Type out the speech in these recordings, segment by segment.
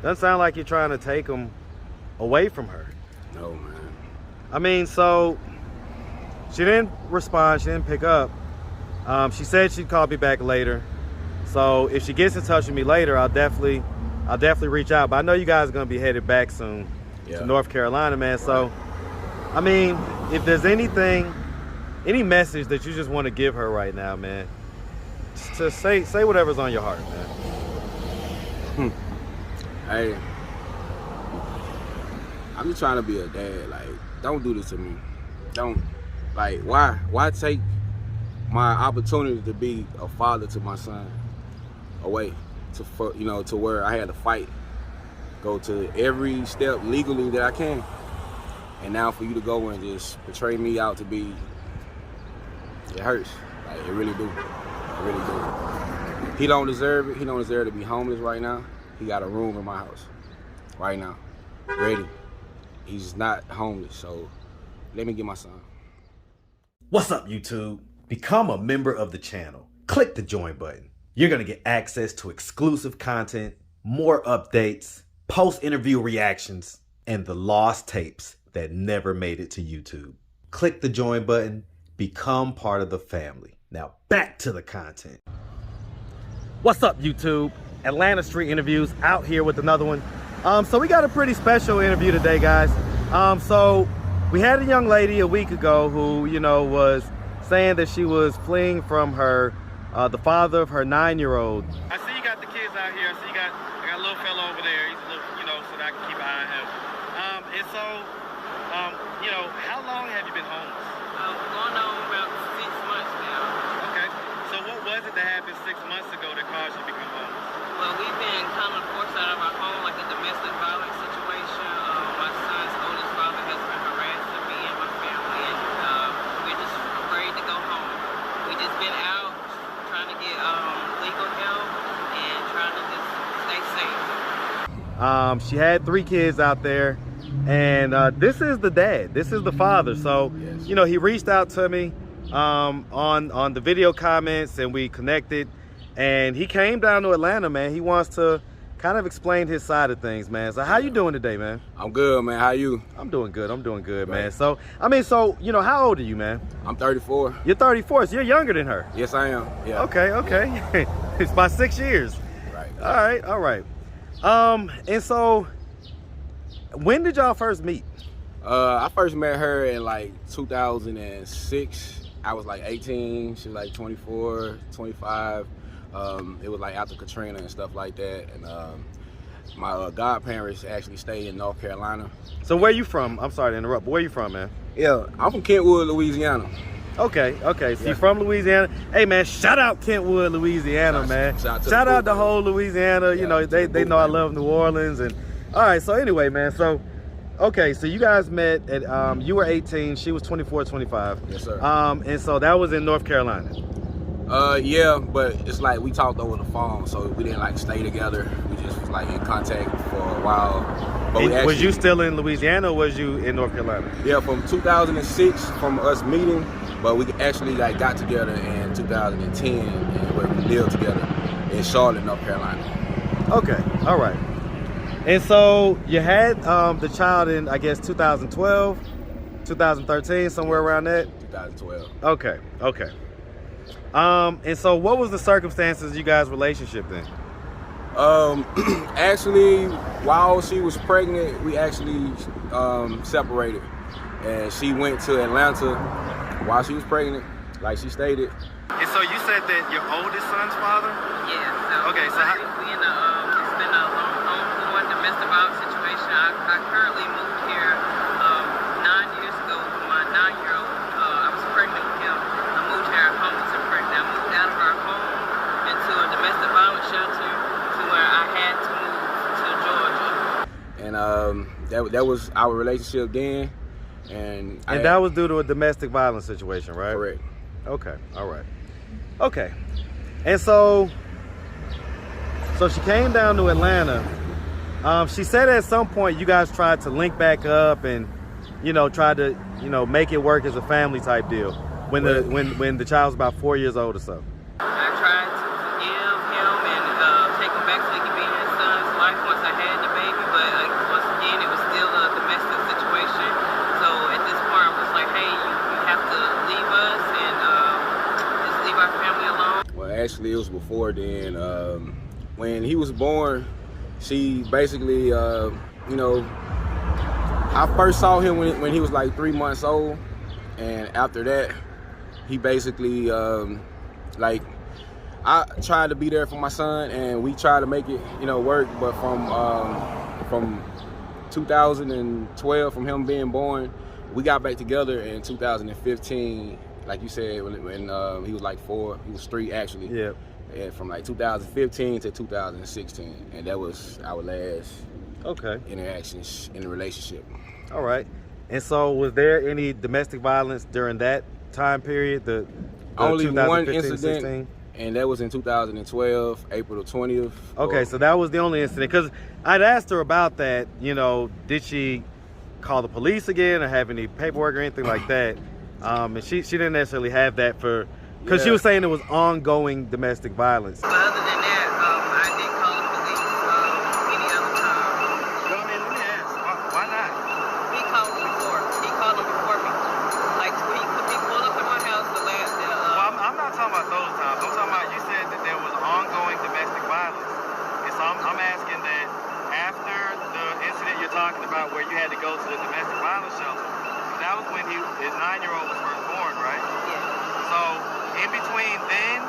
Doesn't sound like you're trying to take him away from her. No, man. I mean, so she didn't respond. She didn't pick up. She said she'd call me back later. So if she gets in touch with me later, I'll definitely reach out. But I know you guys are gonna be headed back soon to North Carolina, man. Right. So, I mean, if there's any message that you just want to give her right now, man, just say whatever's on your heart, man. Hey, I'm just trying to be a dad. Like, don't do this to me. Don't, like, why take my opportunity to be a father to my son away to where I had to fight, go to every step legally that I can, and now for you to go and just portray me out to be, it hurts. Like, it really do. It really do. He don't deserve it. He don't deserve to be homeless right now. He got a room in my house right now, ready. He's not homeless, so let me get my son. What's up, YouTube? Become a member of the channel. Click the join button. You're gonna get access to exclusive content, more updates, post-interview reactions, and the lost tapes that never made it to YouTube. Click the join button, become part of the family. Now back to the content. What's up, YouTube? Atlanta Street Interviews out here with another one. So we got a pretty special interview today, guys. So we had a young lady a week ago who, was saying that she was fleeing from her, the father of her 9-year-old. I see you got the kids out here. I got a little fella over there. He's a little, so that I can keep an eye on him. And so, how long have you been homeless? Going on about 6 months now. Okay. So what was it that happened 6 months ago that caused you to become homeless? Well, we've been kind of forced out of our home, like a domestic violence situation. My son's oldest father has been harassing me and my family, and we're just afraid to go home. We just been out trying to get legal help and trying to just stay safe. She had 3 kids out there, and this is the dad. This is the father. So, yes. He reached out to me on the video comments, and we connected. And he came down to Atlanta, man. He wants to kind of explain his side of things, man. So how you doing today, man? I'm good, man. How you? I'm doing good. Right. Man. So, how old are you, man? I'm 34. You're 34, so you're younger than her. Yes, I am. Yeah. Okay. It's by 6 years. Right. All right. And so, when did y'all first meet? I first met her in like 2006. I was like 18. She was like 24, 25. It was like after Katrina and stuff like that, and my godparents actually stayed in North Carolina. So where you from? I'm sorry to interrupt, but where you from, man? Yeah, I'm from Kentwood, Louisiana. Okay, so you're from Louisiana. Hey, man, shout out Kentwood, Louisiana, man. Shout out the whole Louisiana. They know I love New Orleans. And all right, so anyway, man, so you guys met at you were 18, she was 24, 25. Yes, sir. And so that was in North Carolina. Yeah, but it's like we talked over the phone, so we didn't like stay together. We just was like in contact for a while. But was you still in Louisiana, or was you in North Carolina? Yeah, from 2006, from us meeting, but we actually like got together in 2010, and we lived together in Charlotte, North Carolina. Okay, all right. And so you had the child in, I guess, 2012, 2013, somewhere around that? 2012. Okay. And so what was the circumstances of you guys' relationship then? Actually, while she was pregnant, we actually separated. And she went to Atlanta while she was pregnant, like she stated. And so you said that your oldest son's father? Yeah. Okay, so it's been a long domestic violence situation. I currently moved here 9 years ago with my 9-year-old. I was pregnant with him. I moved here homeless and pregnant. I moved out of our home into a domestic violence shelter to where I had to move to Georgia. And that was our relationship then. And that was due to a domestic violence situation, right? Correct. Okay, all right. Okay. And so she came down to Atlanta. She said at some point you guys tried to link back up and, try to, make it work as a family type deal when the child was about 4 years old or so. I tried to forgive him and take him back so he could be in his son's life once I had the was before then. When he was born, she basically, you know, I first saw him when he was like 3 months old, and after that, he basically, like, I tried to be there for my son, and we tried to make it, you know, work. But from 2012, from him being born, we got back together in 2015. Like you said, when he was like 4, he was 3 actually. Yeah. And from like 2015 to 2016, and that was our last interactions in the relationship. All right. And so, was there any domestic violence during that time period? The only one 2015, incident, 16? And that was in 2012, April the 20th. Okay, so that was the only incident. Because I'd asked her about that. You know, did she call the police again or have any paperwork or anything like that? And she didn't necessarily have that for, because she was saying it was ongoing domestic violence. But other than that, I didn't call the police any other time. Well, I mean, let me ask, why not? He called them before. He called them before me. Like, he pulled up at my house the last day. Well, I'm not talking about those times. I'm talking about, you said that there was ongoing domestic violence. And so I'm asking that after the incident you're talking about where you had to go to the domestic violence shelter, that was when his 9-year-old was first born, right? Yeah. So in between then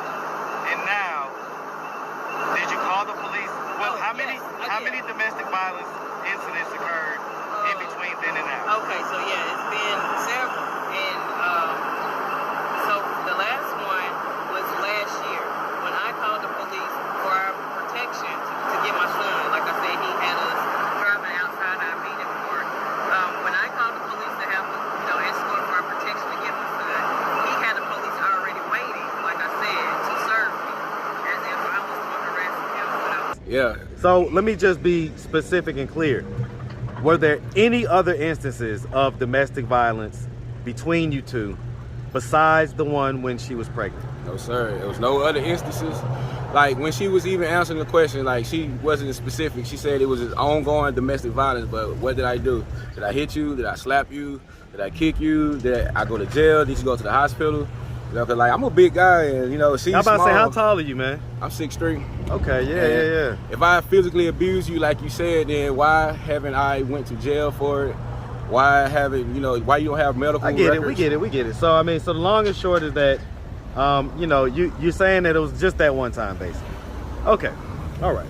and now, did you call the police? Well, how many domestic violence incidents occurred in between then and now? Okay, so yeah, it's been several. And so the last one was last year when I called the police for our protection to get my son. Like I said, he had us driving outside our meeting court. When I called the police to have escort for our protection to get my son, he had the police already waiting, like I said, to serve me as if I was going to arrest him when I was. Yeah. So let me just be specific and clear. Were there any other instances of domestic violence between you two besides the one when she was pregnant? No, sir. There was no other instances. Like, when she was even answering the question, like, she wasn't specific. She said it was ongoing domestic violence, but what did I do? Did I hit you? Did I slap you? Did I kick you? Did I go to jail? Did you go to the hospital? You know, cause like, I'm a big guy, and she's I'm about small. to say, how tall are you, man? I'm 6'3". Okay, yeah. If I physically abuse you, like you said, then why haven't I went to jail for it? Why haven't, why you don't have medical records? We get it. So, I mean, so the long and short is that, you're saying that it was just that one time, basically. Okay, all right.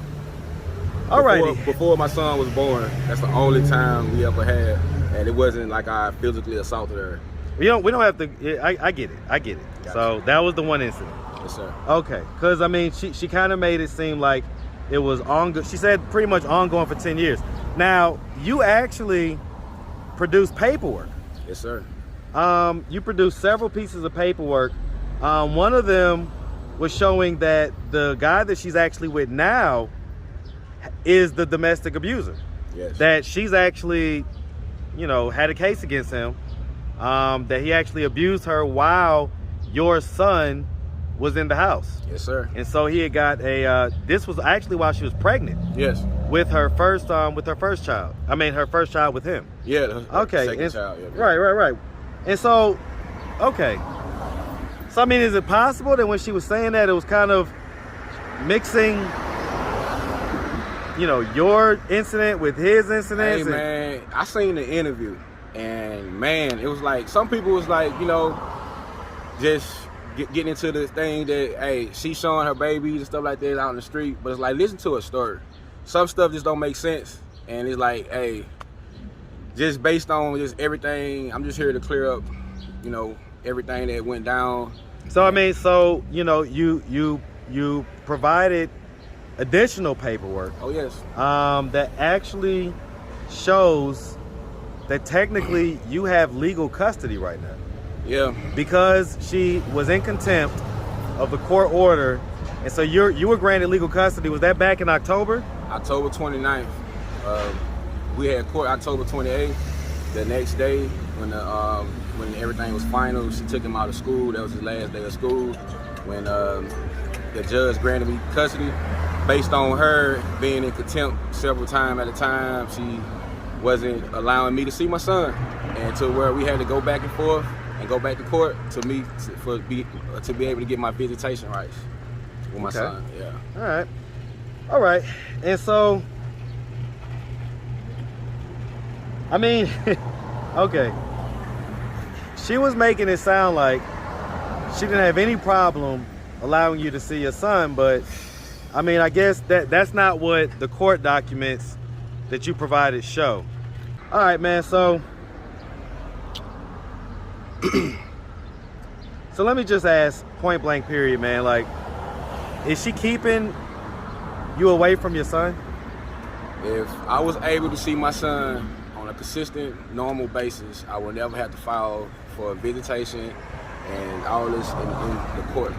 All right. Before my son was born, that's the only time we ever had, and it wasn't like I physically assaulted her. We don't have to, I get it. Gotcha. So that was the one incident. Yes, sir. Okay, because I mean, she kind of made it seem like it was ongoing. She said pretty much ongoing for 10 years. Now, you actually produced paperwork. Yes, sir. You produced several pieces of paperwork. One of them was showing that the guy that she's actually with now is the domestic abuser. Yes. That she's actually, had a case against him. That he actually abused her while your son was in the house. Yes, sir. And so he had got this was actually while she was pregnant. Yes. With her first child. I mean, her first child with him. Yeah. Okay. Second child. Yeah. Right. And so, okay. So, I mean, is it possible that when she was saying that, it was kind of mixing, your incident with his incidents? Hey, man, I seen the interview, and man, it was like, some people was like, just getting into the thing that, hey, she's showing her babies and stuff like that out in the street, but it's like, listen to her story. Some stuff just don't make sense, and it's like, hey, just based on just everything, I'm just here to clear up, everything that went down. So I mean, you provided additional paperwork. Oh yes. That actually shows that technically you have legal custody right now. Yeah. Because she was in contempt of the court order, and so you were granted legal custody. Was that back in October? October 29th. We had court October 28th. The next day, when everything was final, she took him out of school. That was his last day of school. When the judge granted me custody, based on her being in contempt several times at a time, she wasn't allowing me to see my son, and to where we had to go back and forth and go back to court to be able to get my visitation rights. with my son. Yeah. All right. And so, I mean, okay. She was making it sound like she didn't have any problem allowing you to see your son, but I mean, I guess that's not what the court documents that you provided show. All right, man. So let me just ask, point blank period, man. Like, is she keeping you away from your son? If I was able to see my son on a consistent, normal basis, I would never have to file for visitation and all this in the court.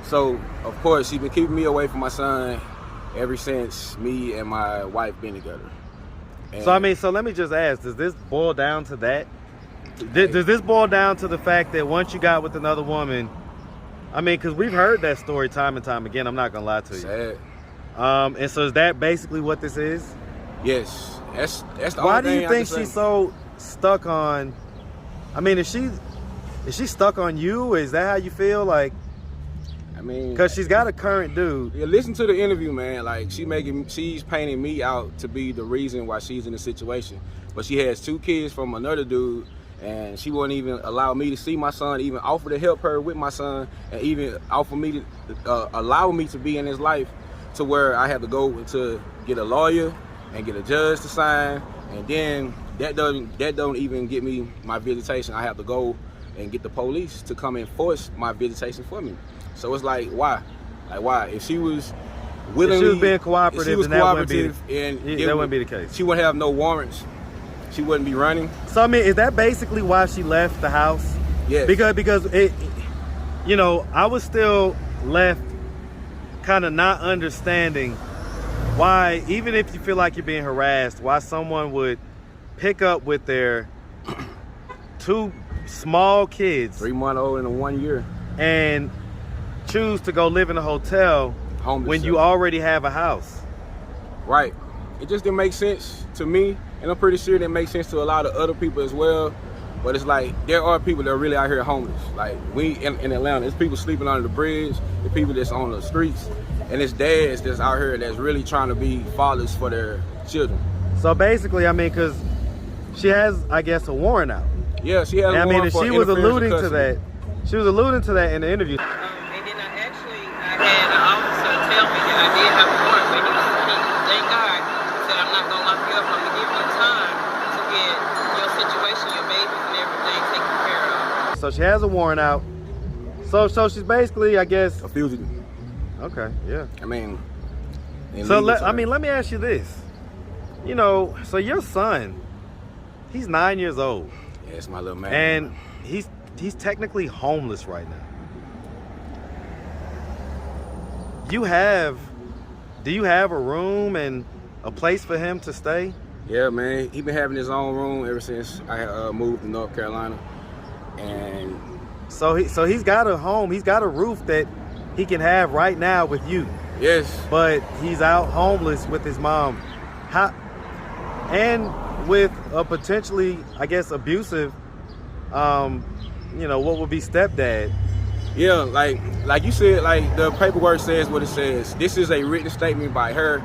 So, of course, she's been keeping me away from my son ever since me and my wife been together. And so, I mean, so let me just ask, does this boil down to that? Does this boil down to the fact that once you got with another woman, I mean, because we've heard that story time and time again, I'm not gonna lie to you. Sad. And so is that basically what this is? Yes, that's the only thing. Why do you I think can she's say. so stuck on, I mean, is she stuck on you? Is that how you feel? Like, I mean, because she's got a current dude. yeah, listen to the interview, man. Like, she's painting me out to be the reason why she's in the situation. But she has 2 kids from another dude, and she wouldn't even allow me to see my son, even offer to help her with my son, and even offer me to allow me to be in his life, to where I have to go to get a lawyer and get a judge to sign, and then that don't even get me my visitation. I have to go and get the police to come enforce my visitation for me. So it's like, why? Like, why? If she was willingly, If she was being cooperative, then that wouldn't be the case. She wouldn't have no warrants. She wouldn't be running. So I mean, is that basically why she left the house? Yes. Because it, you know, I was still left kind of not understanding why, even if you feel like you're being harassed, why someone would pick up with their 2 small kids, 3-month-old and a 1 year, and choose to go live in a hotel homeless when you shelter. already have a house. Right. It just didn't make sense to me, and I'm pretty sure that makes sense to a lot of other people as well. But it's like, there are people that are really out here homeless. Like, we in Atlanta, there's people sleeping under the bridge, there's people that's on the streets, and it's dads that's out here that's really trying to be fathers for their children. So basically, I mean, because she has, I guess, a warrant out. Yeah, she has. And I mean, and she was alluding to custody. that. She was alluding to that in the interview. And then I had an officer tell me that I did have a warrant, but he thank God, said, I'm not gonna lock you up. I'm gonna give you time to get your situation, your babies, and everything taken care of. So she has a warrant out. So she's basically, I guess, A fugitive. okay, yeah. I mean. So let me ask you this. You know, so your son, he's 9 years old, Yeah, it's my little man. and he's technically homeless right now. Do you have a room and a place for him to stay? Yeah, man. He been having his own room ever since I moved to North Carolina, and So he's got a home, he's got a roof that he can have right now with you. yes, But he's out homeless with his mom. And with a potentially, I guess, abusive, you know, what would be stepdad. yeah, like you said, like the paperwork says what it says. This is a written statement by her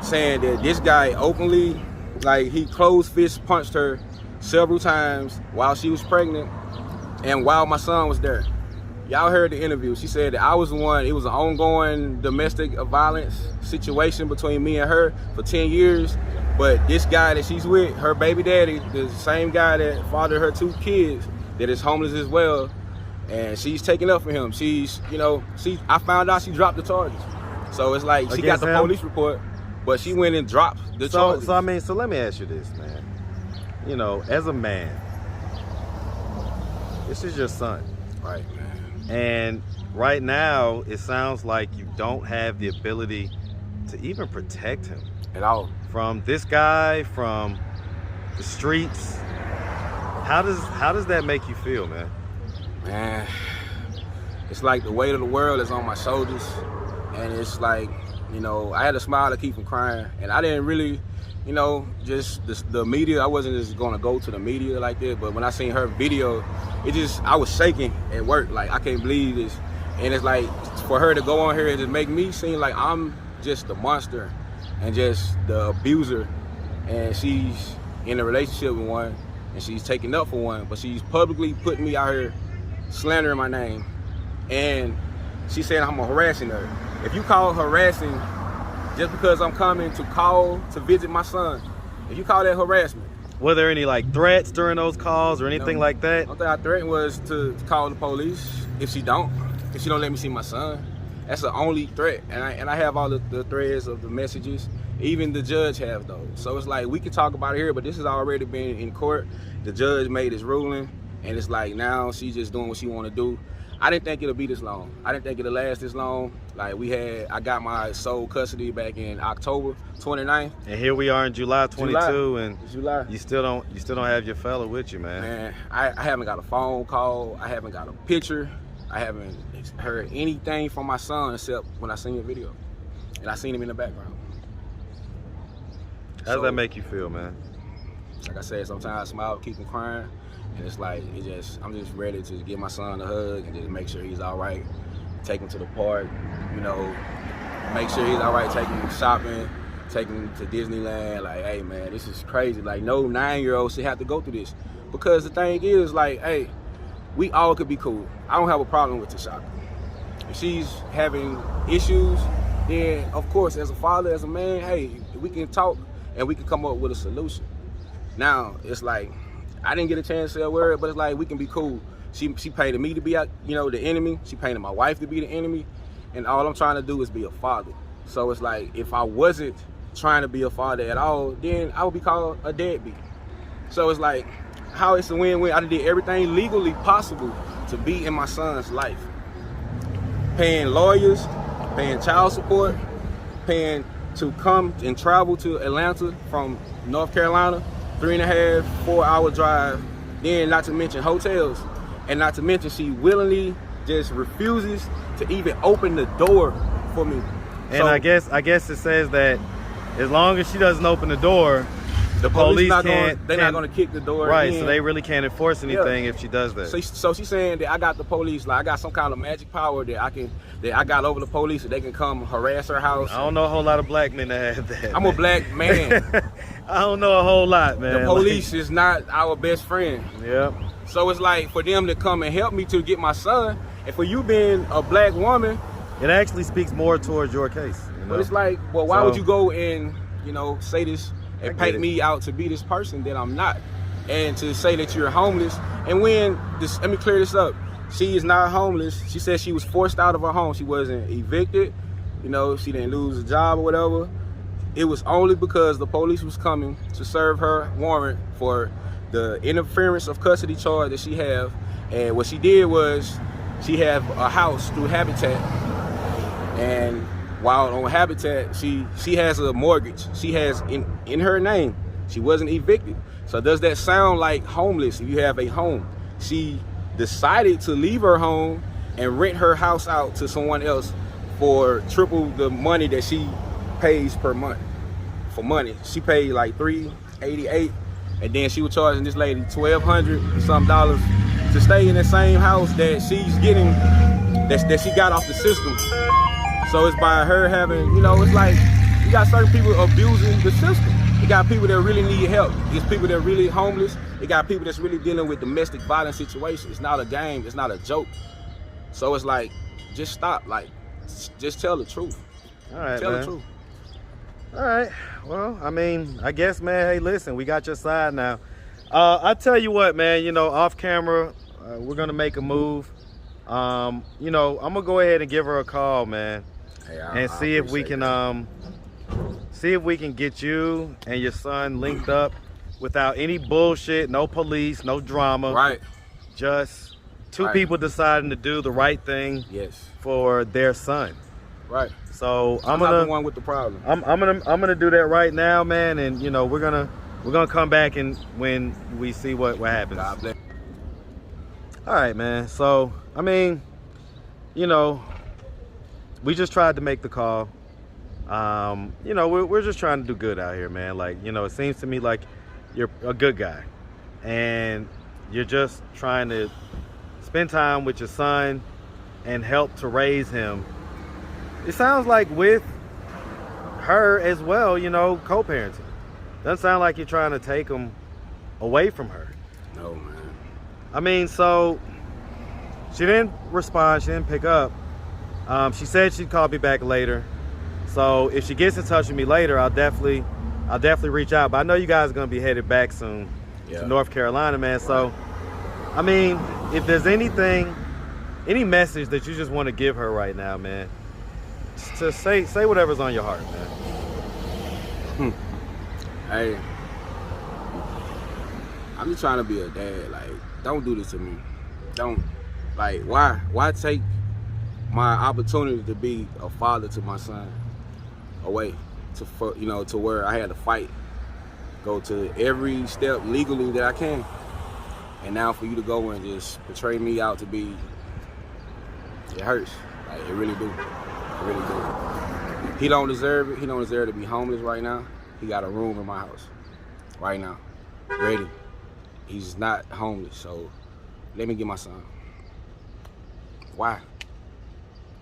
saying that this guy openly, like, he closed fist punched her several times while she was pregnant and while my son was there. Y'all heard the interview. She said that I was the one, it was an ongoing domestic violence situation between me and her for 10 years. But this guy that she's with, her baby daddy, the same guy that fathered her 2 kids, that is homeless as well, and she's taking up for him. She's, you know, I found out she dropped the charges. So it's like, she got Against the him? police report, but she went and dropped the charges. So I mean, so let me ask you this, man. You know, as a man, this is your son. Right, man. And right now, it sounds like you don't have the ability to even protect him At all. from this guy, from the streets. How does that make you feel, man? Man, it's like the weight of the world is on my shoulders, and it's like, you know, I had a smile to keep from crying, and I didn't really, you know, just the media, I wasn't just gonna go to the media like that, but when I seen her video, I was shaking at work, like, I can't believe this. And it's like, for her to go on here and just make me seem like I'm just the monster and just the abuser, and she's in a relationship with one and she's taking up for one, but she's publicly putting me out here slandering my name, and she's saying I'm harassing her. If you call harassing just because I'm coming to call to visit my son, if you call that harassment. Were there any like threats during those calls or anything like that? The only thing I threatened was to call the police if she don't let me see my son. That's the only threat, and I have all the threads of the messages. Even the judge has those. So it's like we can talk about it here, but this has already been in court. The judge made his ruling, and it's like now she's just doing what she want to do. I didn't think it'll be this long. I didn't think it'll last this long. Like I got my sole custody back in October 29th. And here we are in July 22, and July. You still don't have your fella with you, man. Man, I haven't got a phone call. I haven't got a picture. I haven't heard anything from my son except when I seen your video, and I seen him in the background. How does that make you feel, man? Like I said, sometimes I smile, keep him crying, and it's like I'm just ready to give my son a hug and just make sure he's all right. Take him to the park, you know, make sure he's all right. Take him shopping, take him to Disneyland. Like, hey man, this is crazy. Like, no 9-year-old should have to go through this, because the thing is, like, hey, we all could be cool. I don't have a problem with Tashapp. If she's having issues, then of course, as a father, as a man, hey, we can talk and we can come up with a solution. Now, it's like, I didn't get a chance to say a word, but it's like, we can be cool. She painted me to be, you know, the enemy. She painted my wife to be the enemy. And all I'm trying to do is be a father. So it's like, if I wasn't trying to be a father at all, then I would be called a deadbeat. So it's like, how it's a win-win. I did everything legally possible to be in my son's life. Paying lawyers, paying child support, paying to come and travel to Atlanta from North Carolina, 3.5, 4-hour drive, then not to mention hotels, and not to mention she willingly just refuses to even open the door for me. And so, I guess it says that as long as she doesn't open the door, the police not can't. They're not going to kick the door Right, in. so they really can't enforce anything if she does that. So she's saying that I got the police, like I got some kind of magic power that I got over the police, and they can come harass her house. I don't know a whole lot of black men that have that. I'm a black man. I don't know a whole lot, man. The police is not our best friend. Yep. So it's like, for them to come and help me to get my son, and for you being a black woman, it actually speaks more towards your case. You know? But it's like, well, why would you go and, you know, say this and paint me out to be this person that I'm not, and to say that you're homeless? And when this, let me clear this up. She is not homeless. She said she was forced out of her home. She wasn't evicted. You know, she didn't lose a job or whatever. It was only because the police was coming to serve her warrant for the interference of custody charge that she have. And what she did was, she had a house through Habitat, and while on Habitat, she has a mortgage. She has in her name. She wasn't evicted. So does that sound like homeless if you have a home? She decided to leave her home and rent her house out to someone else for triple the money that she pays per month for money. She paid like $388, and then she was charging this lady $1,200 and some dollars to stay in the same house that she's getting, that she got off the system. So it's by her having, you know, it's like, you got certain people abusing the system. You got people that really need help. It's people that are really homeless. You got people that's really dealing with domestic violence situations. It's not a game, it's not a joke. So it's like, just stop, like, just tell the truth. All right, tell man. the truth. All right, well, I mean, I guess, man, hey, listen, we got your side now. I tell you what, man, you know, off camera, we're gonna make a move. You know, I'm gonna go ahead and give her a call, man, and see if we can get you and your son linked up without any bullshit, no police, no drama. Right. Just two people deciding to do the right thing. Yes. For their son. Right. So I'm not the one with the problem. I'm gonna do that right now, man, and you know we're gonna come back and when we see what happens. God bless. All right, man. So I mean, you know, we just tried to make the call. You know, we're just trying to do good out here, man. Like, you know, it seems to me like you're a good guy, and you're just trying to spend time with your son and help to raise him it sounds like with her as well, you know, co-parenting. Doesn't sound like you're trying to take him away from her. No, man. I mean, so she didn't respond. She didn't pick up. She said she'd call me back later. So if she gets in touch with me later, I'll definitely reach out. But I know you guys are gonna be headed back soon to North Carolina, man. Right. So, I mean, if there's any message that you just want to give her right now, man, just say whatever's on your heart, man. Hey, I'm just trying to be a dad. Like, don't do this to me. Don't, like, why take my opportunity to be a father to my son away to where I had to fight, go to every step legally that I can, and now for you to go and just portray me out to be, it hurts. Like, it really do. It really do. He don't deserve it. He don't deserve to be homeless right now. He got a room in my house right now, ready. He's not homeless, so let me get my son. Why?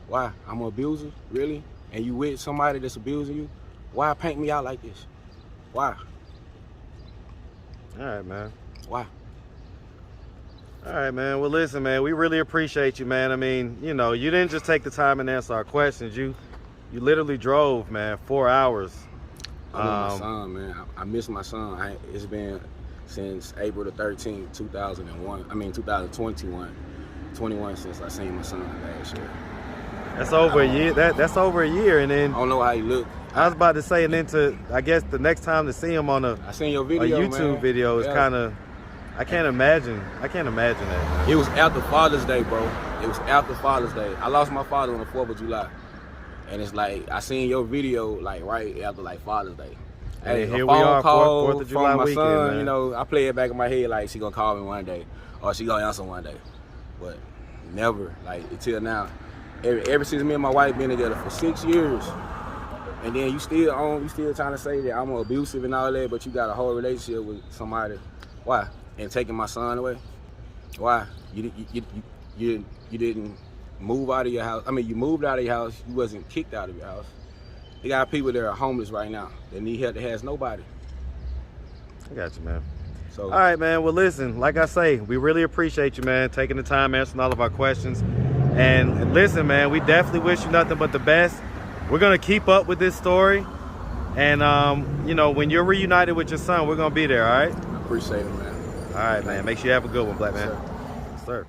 Why? I'm an abuser, really? And you with somebody that's abusing you? Why paint me out like this? Why? All right, man. Why? All right, man. Well, listen, man, we really appreciate you, man. I mean, you know, you didn't just take the time and answer our questions. You literally drove, man, 4 hours. I miss my son, man. I miss my son. It's been since April the 13th, 2021. 21 since I seen my son last year. That's over a year. That's over a year, and then I don't know how he look. I was about to say, and then I guess the next time to see him on I seen your video, a YouTube man. video is kind of, I can't imagine that, man. It was after Father's Day, bro. It was after Father's Day. I lost my father on the 4th of July. And it's like, I seen your video like right after like Father's Day. Hey, here a we are, call 4th of July from my weekend, son, man. you know, I play it back in my head like she gonna call me one day or she gonna answer one day. But never, like until now. Ever since me and my wife been together for 6 years, and then you still trying to say that I'm abusive and all that, but you got a whole relationship with somebody. Why? And taking my son away? Why? You didn't move out of your house. I mean, you moved out of your house. You wasn't kicked out of your house. You got people that are homeless right now that need help that has nobody. I got you, man. So, all right, man. Well, listen, like I say, we really appreciate you, man, taking the time answering all of our questions. And listen, man, we definitely wish you nothing but the best. We're going to keep up with this story. And, you know, when you're reunited with your son, we're going to be there, all right? I appreciate it, man. All right, man. Make sure you have a good one, black man. Yes, sir. Yes, sir.